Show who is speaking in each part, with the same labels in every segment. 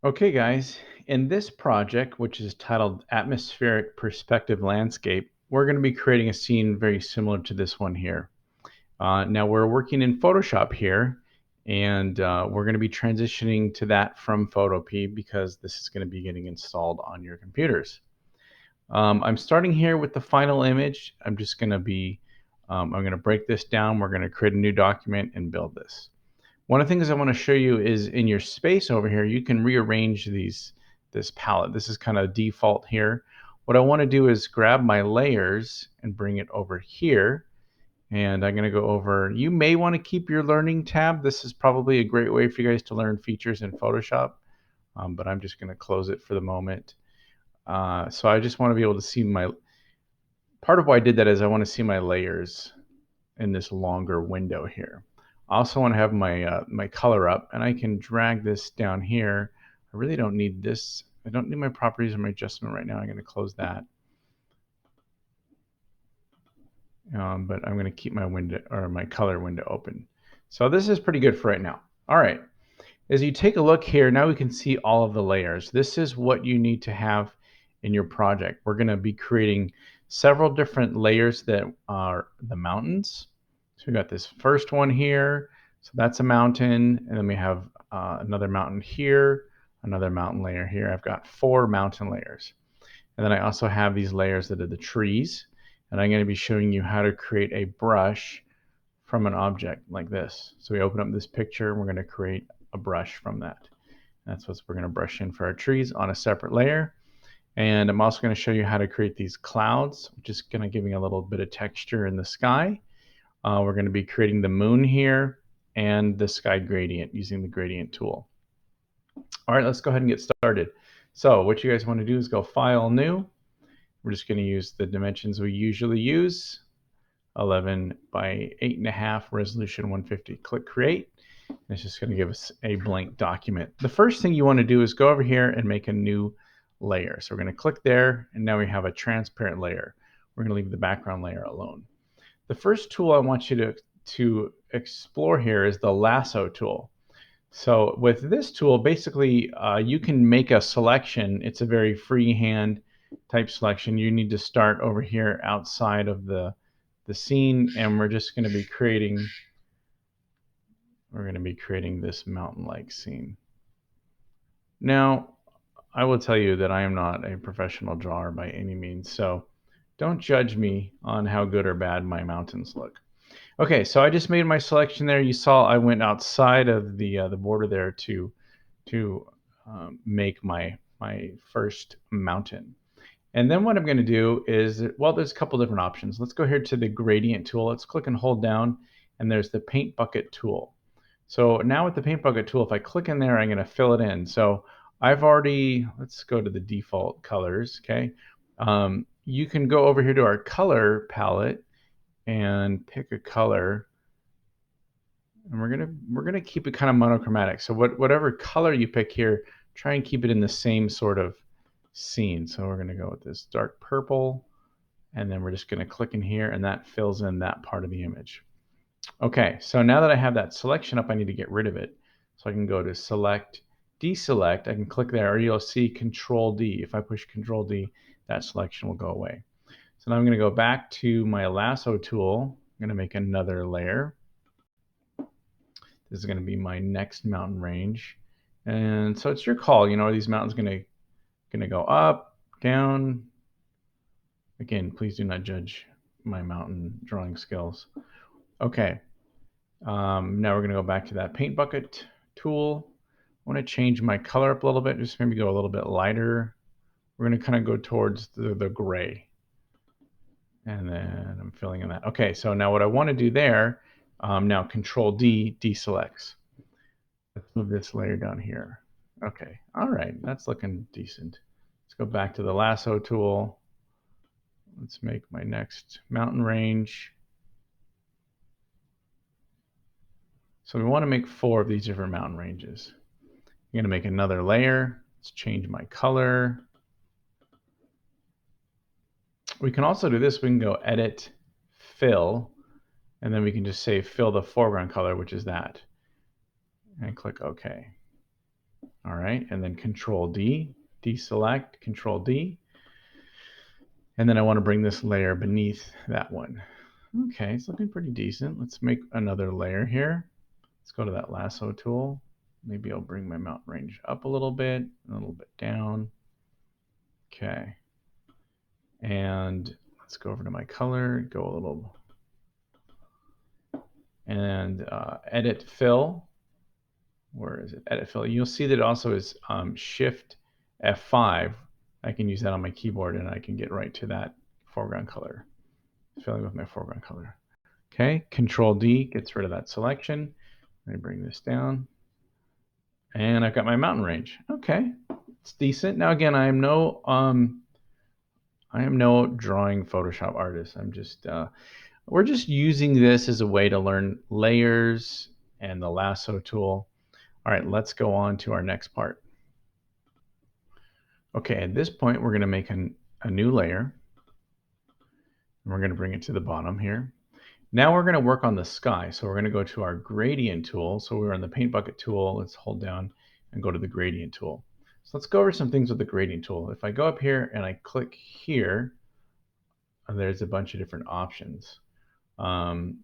Speaker 1: Okay, guys, in this project, which is titled Atmospheric Perspective Landscape, we're going to be creating a scene very similar to this one here. Now, we're working in Photoshop here, and we're going to be transitioning to that from Photopea because this is going to be getting installed on your computers. I'm starting here with the final image. I'm going to break this down. We're going to create a new document and build this. One of the things I want to show you is in your space over here, you can rearrange this palette. This is kind of default here. What I want to do is grab my layers and bring it over here. And I'm going to go over, you may want to keep your learning tab. This is probably a great way for you guys to learn features in Photoshop, but I'm just going to close it for the moment. So I just want to be able to see part of why I did that is I want to see my layers in this longer window here. I also want to have my color up, and I can drag this down here. I really don't need this. I don't need my properties or my adjustment right now. I'm going to close that. But I'm going to keep my window or my color window open. So this is pretty good for right now. All right. As you take a look here, now we can see all of the layers. This is what you need to have in your project. We're going to be creating several different layers that are the mountains. So we got this first one here. So that's a mountain. And then we have another mountain here, another mountain layer here. I've got 4 mountain layers. And then I also have these layers that are the trees. And I'm going to be showing you how to create a brush from an object like this. So we open up this picture, and we're going to create a brush from that. That's what we're going to brush in for our trees on a separate layer. And I'm also going to show you how to create these clouds, just going to give me a little bit of texture in the sky. We're going to be creating the moon here and the sky gradient using the gradient tool. All right, let's go ahead and get started. So what you guys want to do is go File, New. We're just going to use the dimensions we usually use. 11 by 8.5, resolution 150. Click Create. It's just going to give us a blank document. The first thing you want to do is go over here and make a new layer. So we're going to click there, and now we have a transparent layer. We're going to leave the background layer alone. The first tool I want you to explore here is the lasso tool. So with this tool, basically, you can make a selection. It's a very freehand type selection. You need to start over here outside of the scene, and we're going to be creating this mountain-like scene. Now, I will tell you that I am not a professional drawer by any means, so don't judge me on how good or bad my mountains look. Okay, so I just made my selection there. You saw I went outside of the border there to make my first mountain. And then what I'm going to do is, well, there's a couple different options. Let's go here to the gradient tool. Let's click and hold down, and there's the paint bucket tool. So now with the paint bucket tool, if I click in there, I'm going to fill it in. So let's go to the default colors, okay? You can go over here to our color palette and pick a color. And we're gonna keep it kind of monochromatic. So whatever color you pick here, try and keep it in the same sort of scene. So we're gonna go with this dark purple, and then we're just gonna click in here, and that fills in that part of the image. Okay, so now that I have that selection up, I need to get rid of it. So I can go to Select, Deselect. I can click there, or you'll see Control D. If I push Control D, that selection will go away. So now I'm going to go back to my lasso tool. I'm going to make another layer. This is going to be my next mountain range. And so it's your call. You know, are these mountains going to go up, down? Again, please do not judge my mountain drawing skills. Okay. Now we're going to go back to that paint bucket tool. I want to change my color up a little bit, just maybe go a little bit lighter. We're going to kind of go towards the gray. And then I'm filling in that. Okay, so now what I want to do there, now Control D deselects. Let's move this layer down here. Okay, all right, that's looking decent. Let's go back to the lasso tool. Let's make my next mountain range. So we want to make 4 of these different mountain ranges. I'm going to make another layer. Let's change my color. We can also do this. We can go Edit, Fill, and then we can just say fill the foreground color, which is that, and click OK. All right, and then Control D, deselect, Control D. And then I want to bring this layer beneath that one. Okay, it's looking pretty decent. Let's make another layer here. Let's go to that lasso tool. Maybe I'll bring my mountain range up a little bit down. Okay. And let's go over to my color, go a little, and edit fill. Where is it? Edit fill. You'll see that it also is Shift F5. I can use that on my keyboard and I can get right to that foreground color, filling with my foreground color. Okay, Control D gets rid of that selection. Let me bring this down. And I've got my mountain range. Okay, it's decent. Now again, I am no drawing Photoshop artist. I'm just we're just using this as a way to learn layers and the lasso tool. All right, let's go on to our next part. Okay, at this point, we're going to make a new layer. And we're going to bring it to the bottom here. Now we're going to work on the sky. So we're going to go to our gradient tool. So we're on the paint bucket tool. Let's hold down and go to the gradient tool. So let's go over some things with the gradient tool. If I go up here and I click here, there's a bunch of different options. You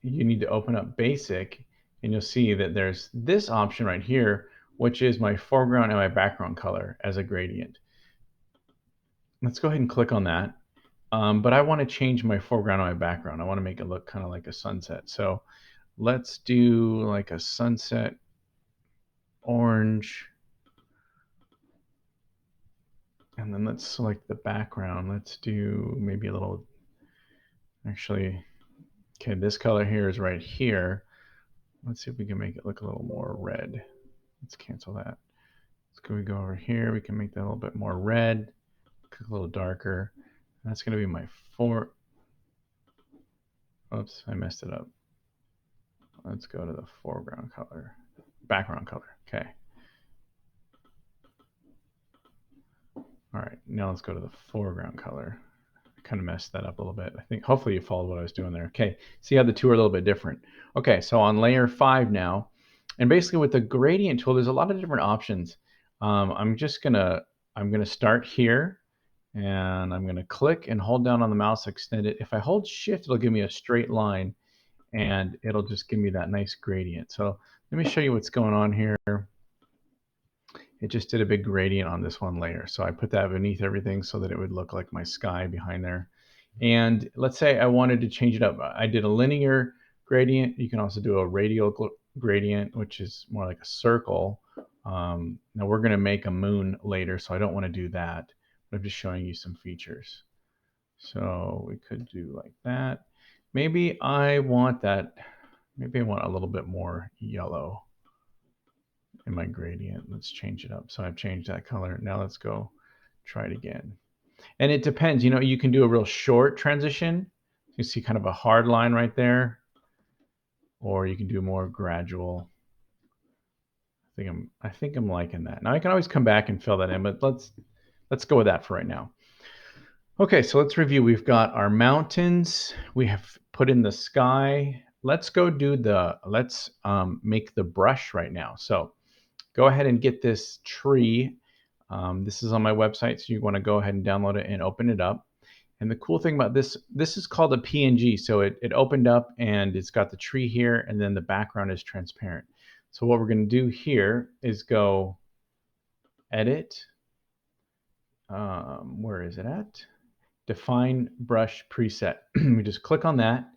Speaker 1: need to open up basic and you'll see that there's this option right here, which is my foreground and my background color as a gradient. Let's go ahead and click on that. But I want to change my foreground and my background. I want to make it look kind of like a sunset. So let's do like a sunset orange. And then let's select the background. Let's do maybe a little, actually, okay, this color here is right here. Let's see if we can make it look a little more red. Let's cancel that. We go over here. We can make that a little bit more red, a little darker. That's going to be my oops, I messed it up. Let's go to the foreground color, background color. Okay. All right, now let's go to the foreground color. I kind of messed that up a little bit. I think hopefully you followed what I was doing there. Okay, see how the two are a little bit different. Okay, so on layer 5 now, and basically with the gradient tool, there's a lot of different options. I'm gonna start here, and I'm gonna click and hold down on the mouse, extend it. If I hold Shift, it'll give me a straight line, and it'll just give me that nice gradient. So let me show you what's going on here. It just did a big gradient on this one layer. So I put that beneath everything so that it would look like my sky behind there. And let's say I wanted to change it up. I did a linear gradient. You can also do a radial gradient, which is more like a circle. Now we're going to make a moon later, so I don't want to do that. But I'm just showing you some features. So we could do like that. Maybe I want that. Maybe I want a little bit more yellow in my gradient. Let's change it up. So I've changed that color. Now let's go try it again. And it depends, you know, you can do a real short transition. You see kind of a hard line right there, or you can do more gradual. I think I'm liking that. Now I can always come back and fill that in, but let's go with that for right now. Okay, so let's review. We've got our mountains. We have put in the sky. Let's go do let's make the brush right now. So go ahead and get this tree. This is on my website, so you want to go ahead and download it and open it up. And the cool thing about this is called a PNG. So it opened up and it's got the tree here, and then the background is transparent. So what we're going to do here is go edit. Where is it at? Define brush preset. We just click on that.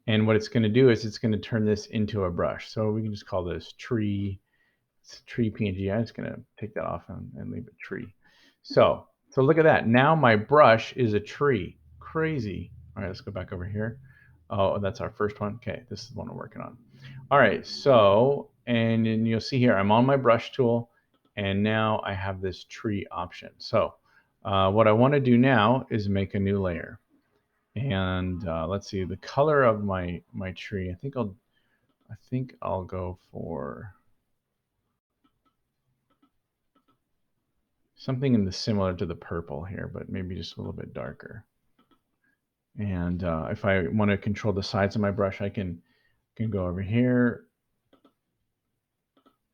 Speaker 1: And what it's going to do is it's going to turn this into a brush. So we can just call this tree. It's tree PNG. I'm just going to take that off and leave it tree. So look at that. Now my brush is a tree. Crazy. All right, let's go back over here. Oh, that's our first one. Okay, this is the one we're working on. All right, so, and then you'll see here, I'm on my brush tool, and now I have this tree option. So what I want to do now is make a new layer. And let's see, the color of my tree, I think I'll go for something in the similar to the purple here, but maybe just a little bit darker. And if I want to control the sides of my brush, I can go over here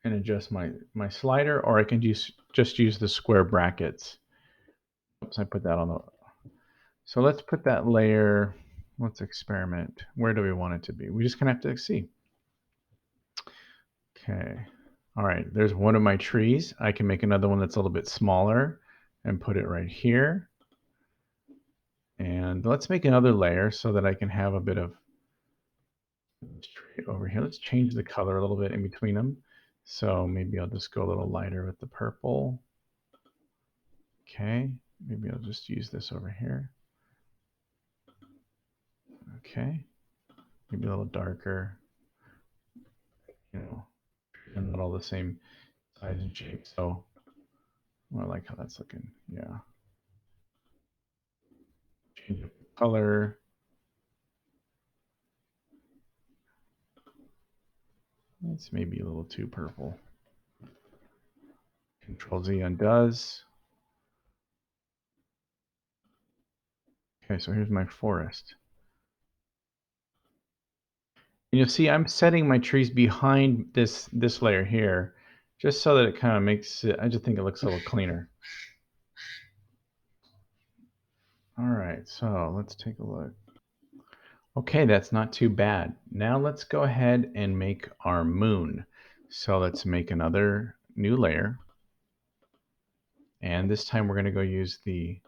Speaker 1: and adjust my slider, or I can just use the square brackets. Oops, I put that on the. So let's put that layer. Let's experiment. Where do we want it to be? We just gonna have to see. Okay. All right. There's one of my trees. I can make another one that's a little bit smaller and put it right here. And let's make another layer so that I can have a bit of tree over here. Let's change the color a little bit in between them. So maybe I'll just go a little lighter with the purple. Okay. Maybe I'll just use this over here. Okay. Maybe a little darker. You know, and not all the same size and shape. So I like how that's looking. Yeah. Change the color. It's maybe a little too purple. Control Z undoes. Okay, so here's my forest. And you'll see I'm setting my trees behind this layer here, just so that it kind of makes it, I just think it looks a little cleaner. All right, so let's take a look. Okay, that's not too bad. Now let's go ahead and make our moon. So let's make another new layer. And this time we're going to go use the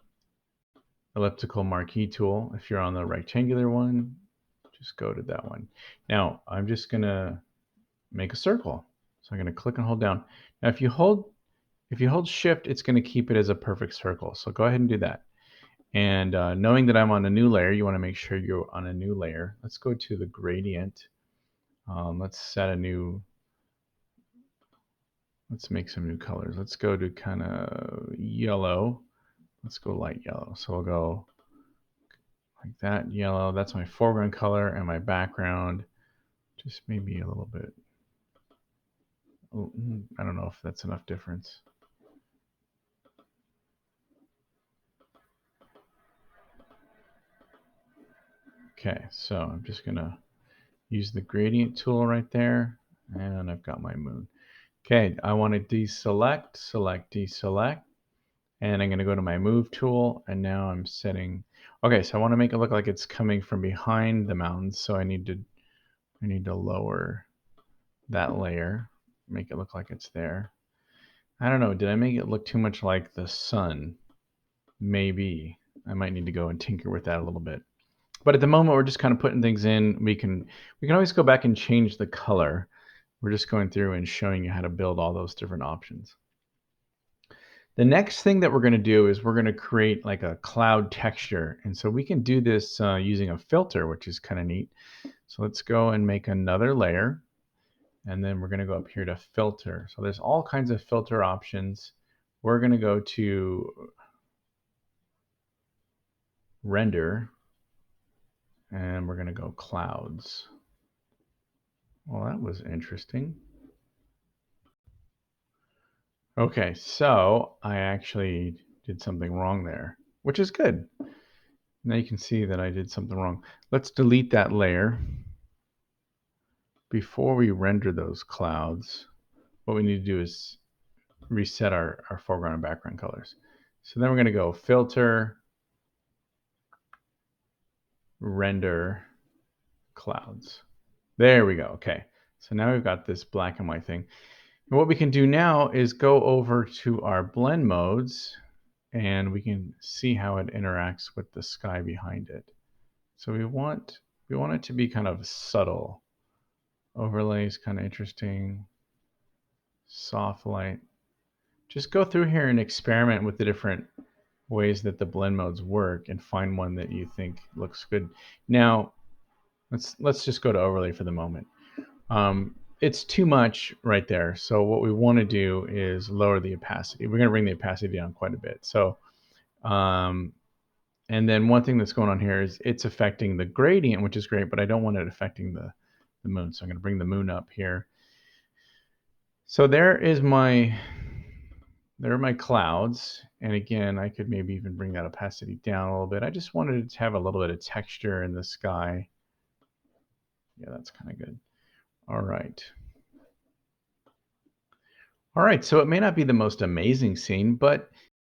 Speaker 1: elliptical marquee tool. If you're on the rectangular one, just go to that one. Now I'm just going to make a circle. So I'm going to click and hold down. Now if you hold shift, it's going to keep it as a perfect circle. So go ahead and do that. And knowing that I'm on a new layer, you want to make sure you're on a new layer. Let's go to the gradient. Let's set a new, let's make some new colors. Let's go to kind of yellow. Let's go light yellow. So we'll go like that, yellow. That's my foreground color, and my background, just maybe a little bit. Oh, I don't know if that's enough difference. Okay, so I'm just gonna use the gradient tool right there, and I've got my moon. Okay, I want to deselect, select, deselect, and I'm going to go to my move tool, and now I'm setting. Okay, so I want to make it look like it's coming from behind the mountains, so I need to lower that layer, make it look like it's there. I don't know, did I make it look too much like the sun? Maybe. I might need to go and tinker with that a little bit. But at the moment, we're just kind of putting things in. We can always go back and change the color. We're just going through and showing you how to build all those different options. The next thing that we're going to do is we're going to create like a cloud texture. And so we can do this using a filter, which is kind of neat. So let's go and make another layer. And then we're going to go up here to filter. So there's all kinds of filter options. We're going to go to render, and we're going to go clouds. Well, that was interesting. Okay, so I actually did something wrong there, which is good. Now you can see that I did something wrong. Let's delete that layer. Before we render those clouds, what we need to do is reset our foreground and background colors. So then we're going to go filter, render, clouds. There we go. Okay. So now we've got this black and white thing. And what we can do now is go over to our blend modes, and we can see how it interacts with the sky behind it. So we want it to be kind of subtle. Overlays, kind of interesting. Soft light. Just go through here and experiment with the different ways that the blend modes work and find one that you think looks good. Now, let's just go to overlay for the moment. It's too much right there. So what we want to do is lower the opacity. We're going to bring the opacity down quite a bit. So, and then one thing that's going on here is it's affecting the gradient, which is great, but I don't want it affecting the moon. So I'm going to bring the moon up here. So there are my clouds. And again, I could maybe even bring that opacity down a little bit. I just wanted to have a little bit of texture in the sky. Yeah, that's kind of good. All right. All right, so it may not be the most amazing scene, but